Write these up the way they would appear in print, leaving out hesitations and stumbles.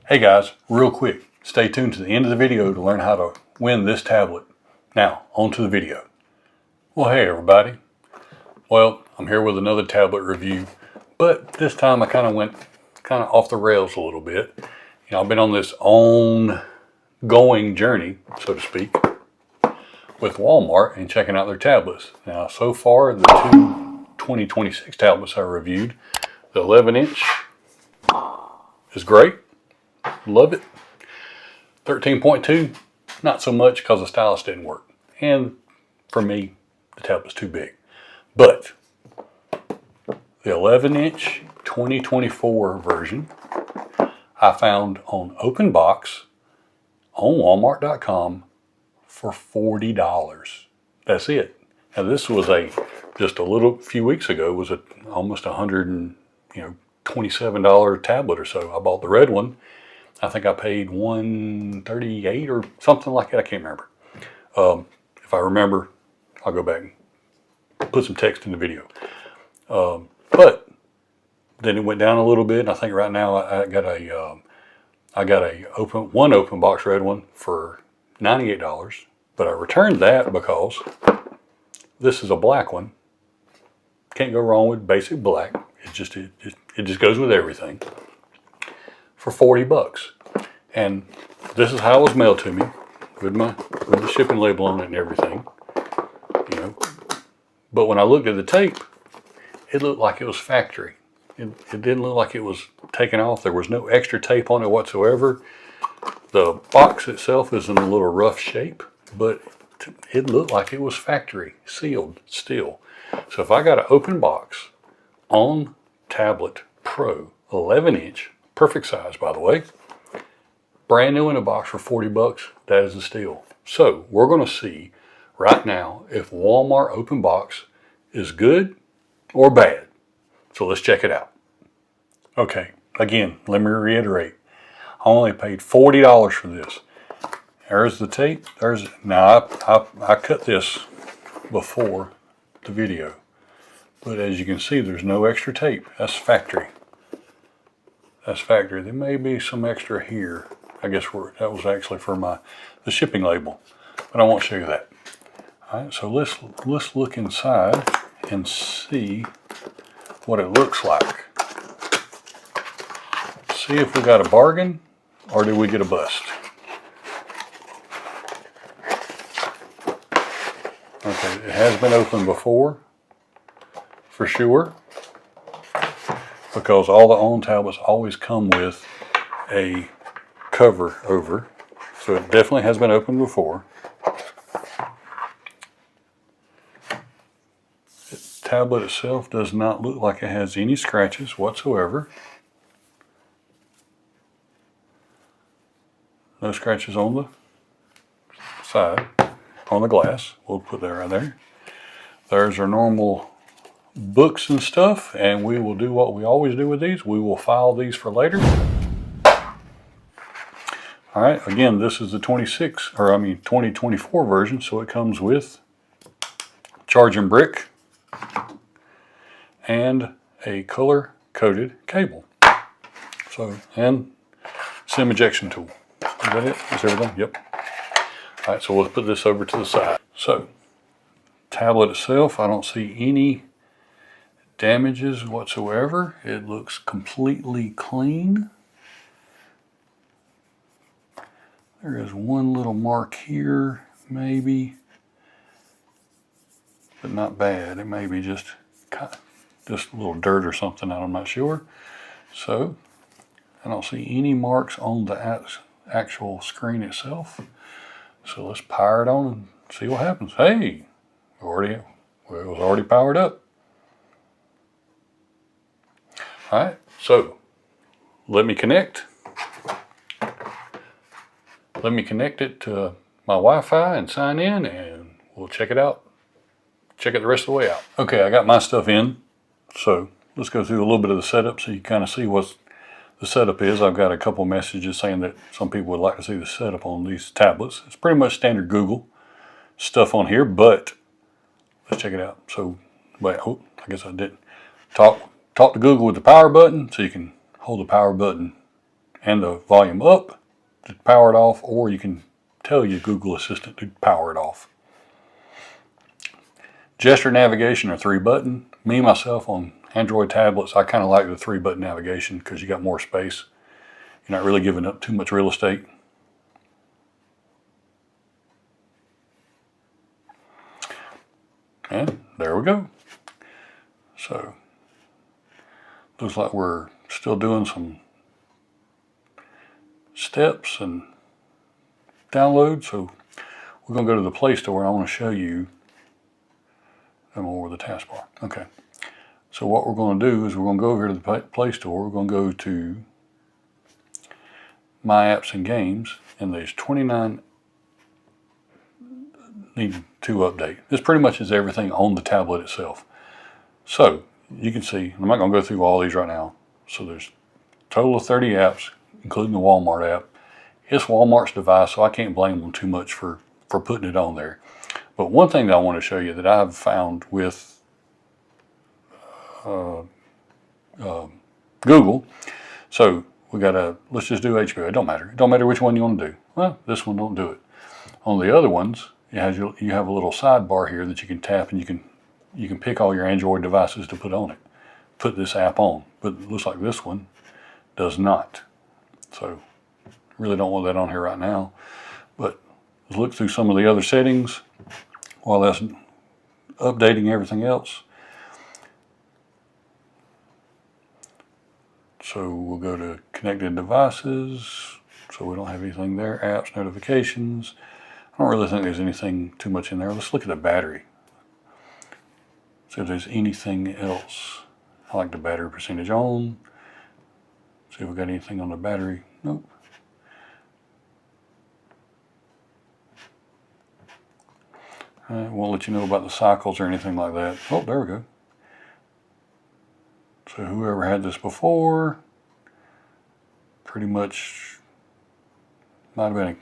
Hey guys, real quick, stay tuned to the end of the video to learn how to win this tablet. Now, on to the video. Well, hey everybody. Well, I'm here with another tablet review, but this time I kind of went off the rails a little bit. You know, I've been on this ongoing journey, so to speak, with Walmart and checking out their tablets. Now, so far, the two 2026 tablets I reviewed, the 11-inch is great. Love it. 13.2, not so much because the stylus didn't work. And for me, the tablet's too big. But the 11-inch 2024 version I found on open box on Walmart.com for $40. That's it. Now this was just a little few weeks ago was almost $127 tablet or so. I bought the red one. I think I paid $138 or something like that. I can't remember. If I remember, I'll go back and put some text in the video. But then it went down a little bit, and I think right now I got a open box red one for $98. But I returned that because this is a black one. Can't go wrong with basic black. It just goes with everything. For $40, and this is how it was mailed to me, with the shipping label on it and everything. You know, but when I looked at the tape, it looked like it was factory. It didn't look like it was taken off. There was no extra tape on it whatsoever. The box itself is in a little rough shape, but it looked like it was factory sealed still. So if I got an open box on Tablet Pro 11-inch. Perfect size, by the way. Brand new in a box for $40. That is a steal. So we're going to see right now if Walmart open box is good or bad. So let's check it out. Okay, again, let me reiterate. I only paid $40 for this. There's the tape. Now I cut this before the video, but as you can see, there's no extra tape. That's factory. That's factory. There may be some extra here. I guess that was actually for the shipping label, but I won't show you that. All right, so let's look inside and see what it looks like. See if we got a bargain or did we get a bust. Okay, it has been opened before, for sure. Because all the OWN tablets always come with a cover over. So it definitely has been opened before. The tablet itself does not look like it has any scratches whatsoever. No scratches on the side, on the glass. We'll put that right there. There's our normal books and stuff, and we will do what we always do with these. We will file these for later. All right, again, this is the 2024 version, so it comes with charging brick and a color-coded cable. So, and SIM ejection tool. Is that it? Is everything? Yep. All right, so we'll put this over to the side. So, tablet itself, I don't see any damages whatsoever. It looks completely clean. There is one little mark here, maybe, but not bad. It may be just a little dirt or something. I'm not sure. So I don't see any marks on the actual screen itself. So let's power it on and see what happens. Hey, it was already powered up. All right, so let me connect it to my Wi-Fi and sign in, and we'll check it out. Check it the rest of the way out. Okay, I got my stuff in, so let's go through a little bit of the setup so you kind of see what the setup is. I've got a couple messages saying that some people would like to see the setup on these tablets. It's pretty much standard Google stuff on here, but let's check it out. So, wait, I guess I didn't talk to Google with the power button, so you can hold the power button and the volume up to power it off, or you can tell your Google Assistant to power it off. Gesture navigation are 3-button. Me, myself, on Android tablets, I kind of like the 3-button navigation because you got more space. You're not really giving up too much real estate. And there we go. So, looks like we're still doing some steps and download. So, we're going to go to the Play Store and I want to show you them over the taskbar. Okay. So, what we're going to do is we're going to go over here to the Play Store. We're going to go to My Apps and Games, and there's 29 need to update. This pretty much is everything on the tablet itself. So you can see, I'm not going to go through all these right now. So there's a total of 30 apps, including the Walmart app. It's Walmart's device, so I can't blame them too much for putting it on there. But one thing that I want to show you that I've found with Google, so we got let's just do HBO. It don't matter. It don't matter which one you want to do. Well, this one don't do it. On the other ones, you have a little sidebar here that you can tap, and you can pick all your Android devices to put on it. Put this app on, but it looks like this one does not. So really don't want that on here right now. But let's look through some of the other settings while that's updating everything else. So we'll go to connected devices. So we don't have anything there. Apps, notifications. I don't really think there's anything too much in there. Let's look at the battery. See if there's anything else. I like the battery percentage on. See if we got anything on the battery. Nope. Won't let you know about the cycles or anything like that. Oh, there we go. So whoever had this before, pretty much might have been a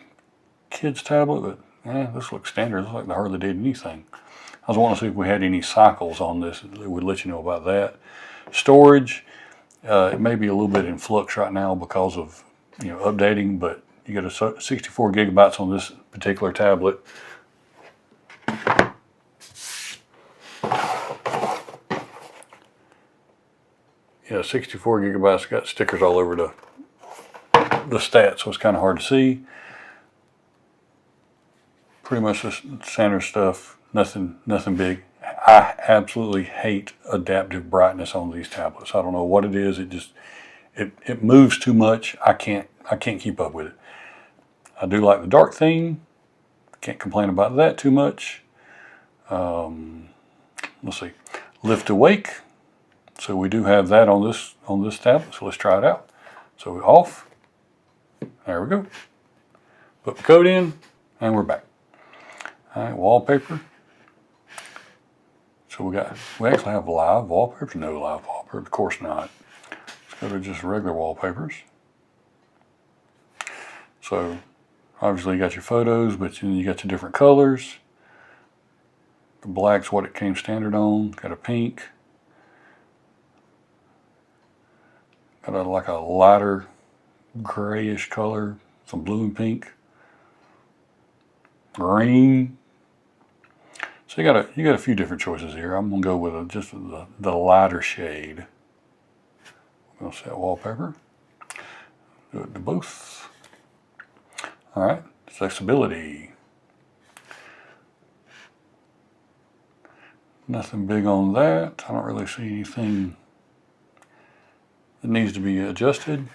kid's tablet, but this looks standard. It looks like they hardly did anything. I was wanting to see if we had any cycles on this. It would let you know about that. Storage, it may be a little bit in flux right now because of updating, but you got a 64 gigabytes on this particular tablet. Yeah, 64 gigabytes. Got stickers all over the stats, so it's kind of hard to see. Pretty much the standard stuff. Nothing big. I absolutely hate adaptive brightness on these tablets. I don't know what it is. It moves too much. I can't keep up with it. I do like the dark theme. Can't complain about that too much. Let's see. Lift to wake. So we do have that on this tablet. So let's try it out. So we off. There we go. Put the code in, and we're back. All right, wallpaper. So we actually have live wallpapers. No live wallpaper, of course not. Let's go to just regular wallpapers. So obviously you got your photos, but then you got your different colors. The black's what it came standard on. Got a pink. Got like a lighter grayish color, some blue and pink, green. So you got a few different choices here. I'm gonna go with just the lighter shade. I'm gonna set wallpaper. Do it to both. All right, flexibility. Nothing big on that. I don't really see anything that needs to be adjusted.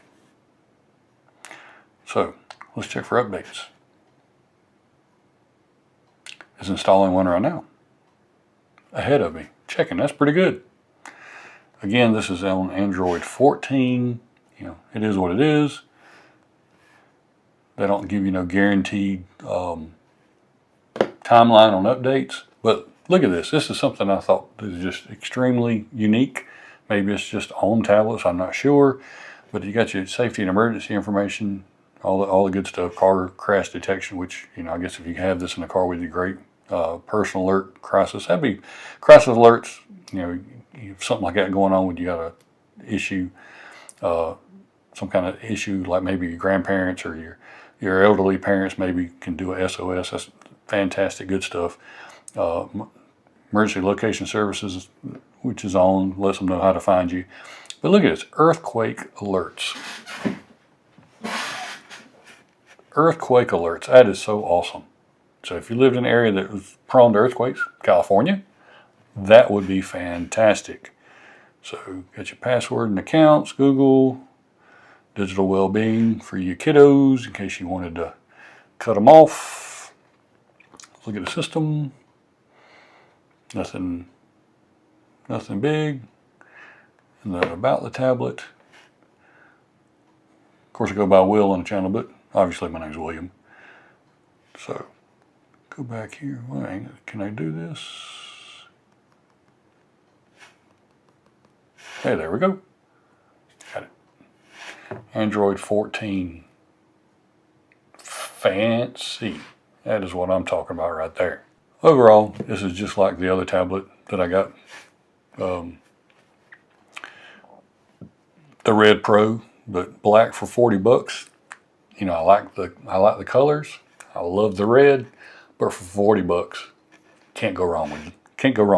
So let's check for updates. It's installing one right now. Ahead of me. Checking, that's pretty good. Again, this is on Android 14. It is what it is. They don't give you no guaranteed timeline on updates. But look at this. This is something I thought is just extremely unique. Maybe it's just on tablets, I'm not sure. But you got your safety and emergency information, all the good stuff, car crash detection, which, I guess if you have this in a car with you, great. Personal alert, crisis. That'd be crisis alerts, something like that going on when you got an issue. some kind of issue, like maybe your grandparents or your elderly parents maybe can do a SOS. That's fantastic, good stuff. Emergency location services, which is on, lets them know how to find you. But look at this, earthquake alerts. Earthquake alerts, that is so awesome. So if you lived in an area that was prone to earthquakes, California, that would be fantastic. So got your password and accounts, Google, digital well-being for your kiddos in case you wanted to cut them off. Look at the system. Nothing big. And then about the tablet. Of course, I go by Will on the channel, but obviously my name's William. So go back here. Well, can I do this? Hey, there we go. Got it. Android 14. Fancy. That is what I'm talking about right there. Overall, this is just like the other tablet that I got. The Red Pro, but black for 40 bucks. You know, I like the colors. I love the red, but for 40 bucks, can't go wrong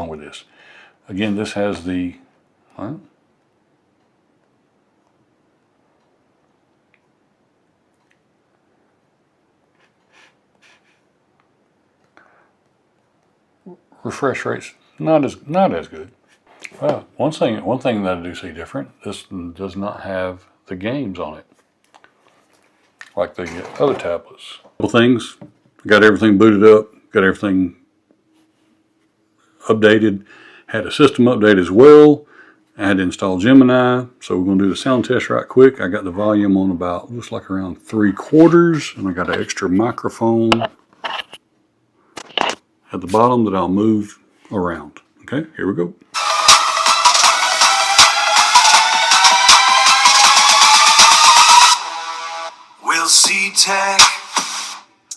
with this. Again, this has the refresh rate's not as good. Well, one thing that I do see different, this does not have the games on it like the other tablets. Couple things, got everything booted up, got everything updated, had a system update as well. I had to install Gemini, so we're going to do the sound test right quick. I got the volume on about, looks like around 3/4, and I got an extra microphone at the bottom that I'll move around. Okay, here we go. We'll see tech,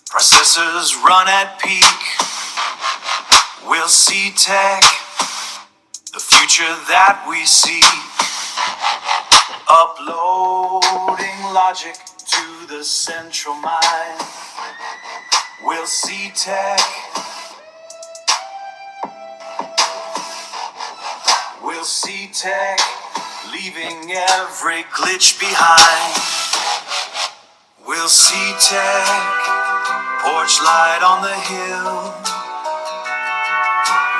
processors run at peak. We'll see tech, the future that we see. Uploading logic to the central mind. We'll see tech. We'll see tech, leaving every glitch behind. We'll see tech, porch light on the hill.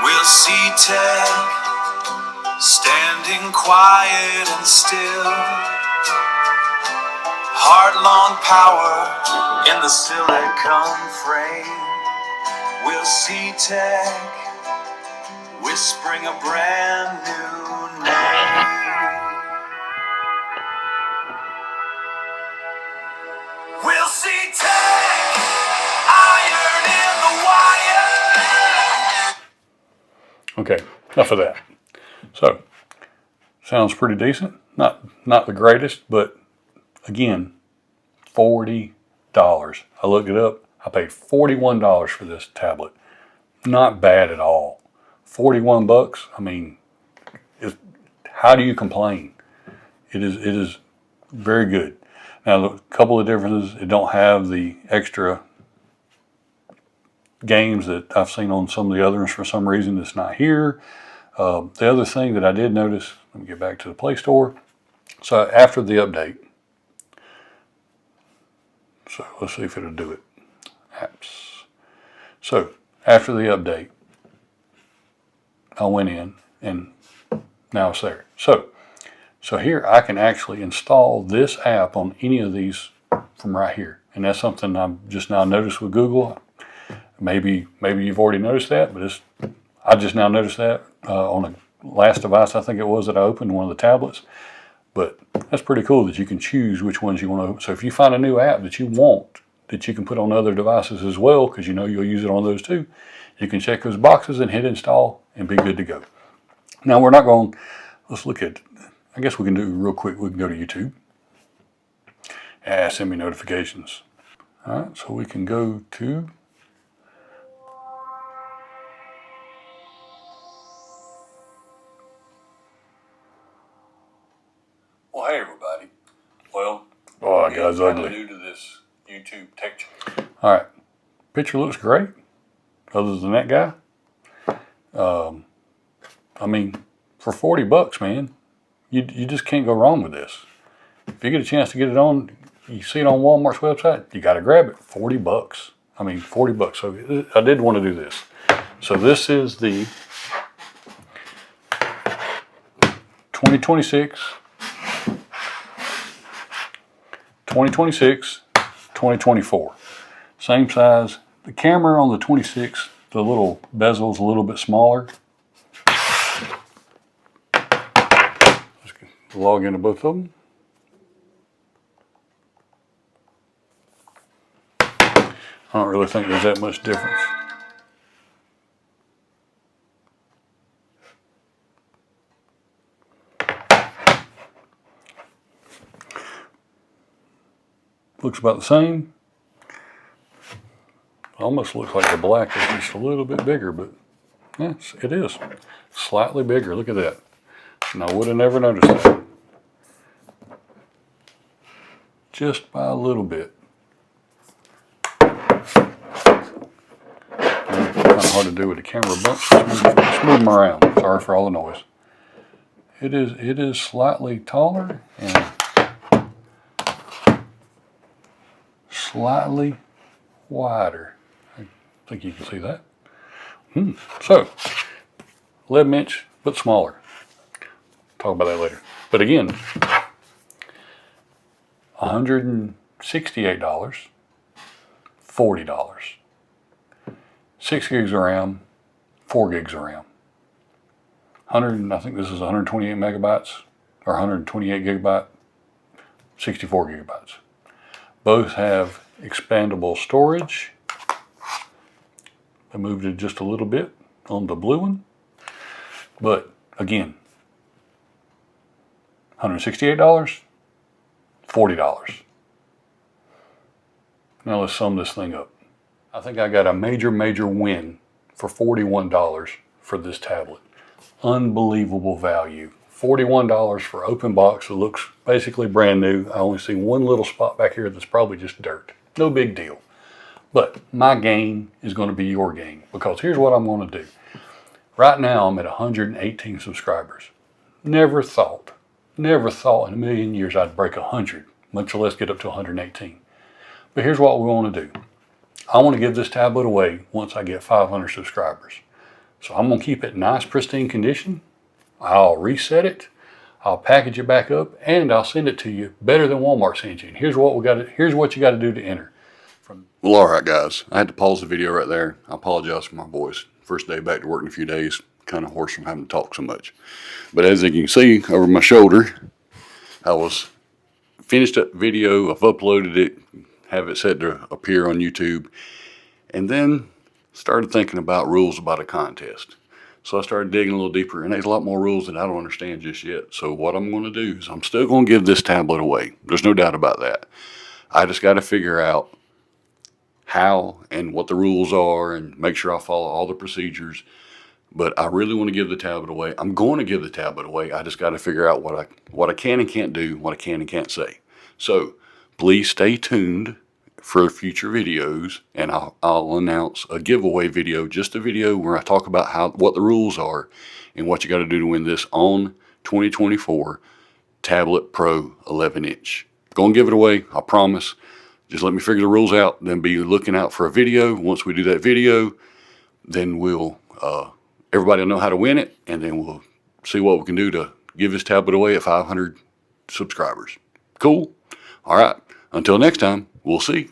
We'll see tech, standing quiet and still. Heart-long power in the silicon frame. We'll see tech, whispering a brand new name. We'll see tech, iron in the wire. Okay, enough of that. So, sounds pretty decent. Not the greatest, but again, $40. I looked it up. I paid $41 for this tablet. Not bad at all. 41 bucks. I mean, how do you complain? It is very good. Now, a couple of differences. It don't have the extra games that I've seen on some of the others for some reason. It's not here. The other thing that I did notice, let me get back to the Play Store. So after the update, so let's see if it'll do it. Apps. So after the update, I went in and now it's there. So here I can actually install this app on any of these from right here. And that's something I've just now noticed with Google. Maybe you've already noticed that, but I just now noticed that on the last device I think it was that I opened, one of the tablets. But that's pretty cool that you can choose which ones you want to open. So if you find a new app that you want, that you can put on other devices as well, because you know you'll use it on those too, you can check those boxes and hit install and be good to go. Now we're not going, let's look at, I guess we can do real quick, we can go to YouTube. Send me notifications. All right, so we can go to, well, hey everybody. Well, guy's ugly. New to this YouTube tech All right, picture looks great. Other than that guy, I mean, for $40, man, you just can't go wrong with this. If you get a chance to get it on, you see it on Walmart's website, you got to grab it. $40. I mean, $40. So I did want to do this. So this is the 2026, 2024. Same size. The camera on the 26, the little bezel's a little bit smaller. Let's log into both of them. I don't really think there's that much difference. Looks about the same. Almost looks like the black is just a little bit bigger, but yes, it is. Slightly bigger, look at that. And I would have never noticed that. Just by a little bit. Kind of hard to do with the camera bumps. Let's move them around. Sorry for all the noise. It is slightly taller and slightly wider. I think you can see that. So, 11-inch, but smaller. Talk about that later. But again, $168, $40. 6 gigs of RAM, 4 gigs of RAM. I think this is 128 megabytes or 128 gigabyte, 64 gigabytes. Both have expandable storage. I moved it just a little bit on the blue one. But again, $168, $40. Now let's sum this thing up. I think I got a major win for $41 for this tablet. Unbelievable value. $41 for open box. It looks basically brand new. I only see one little spot back here that's probably just dirt. No big deal. But my gain is going to be your gain, because here's what I'm going to do. Right now I'm at 118 subscribers. Never thought in a million years I'd break 100, much less get up to 118. But here's what we want to do. I want to give this tablet away once I get 500 subscribers. So I'm going to keep it in nice, pristine condition. I'll reset it. I'll package it back up, and I'll send it to you better than Walmart sends you. And here's what you got to do to enter. Well, all right, guys. I had to pause the video right there. I apologize for my voice. First day back to work in a few days. Kind of hoarse from having to talk so much. But as you can see over my shoulder, I was finished that video. I've uploaded it, have it set to appear on YouTube, and then started thinking about rules about a contest. So I started digging a little deeper, and there's a lot more rules that I don't understand just yet. So what I'm going to do is I'm still going to give this tablet away. There's no doubt about that. I just got to figure out how and what the rules are and make sure I follow all the procedures. But I really want to give the tablet away. I'm going to give the tablet away. I just got to figure out what I can and can't do, what I can and can't say. So please stay tuned for future videos, and I'll announce a giveaway video, just a video where I talk about what the rules are and what you got to do to win this on 2024 Tablet Pro 11-inch. Going to give it away, I promise. Just let me figure the rules out, then be looking out for a video. Once we do that video, then everybody will know how to win it, and then we'll see what we can do to give this tablet away at 500 subscribers. Cool? All right. Until next time, we'll see.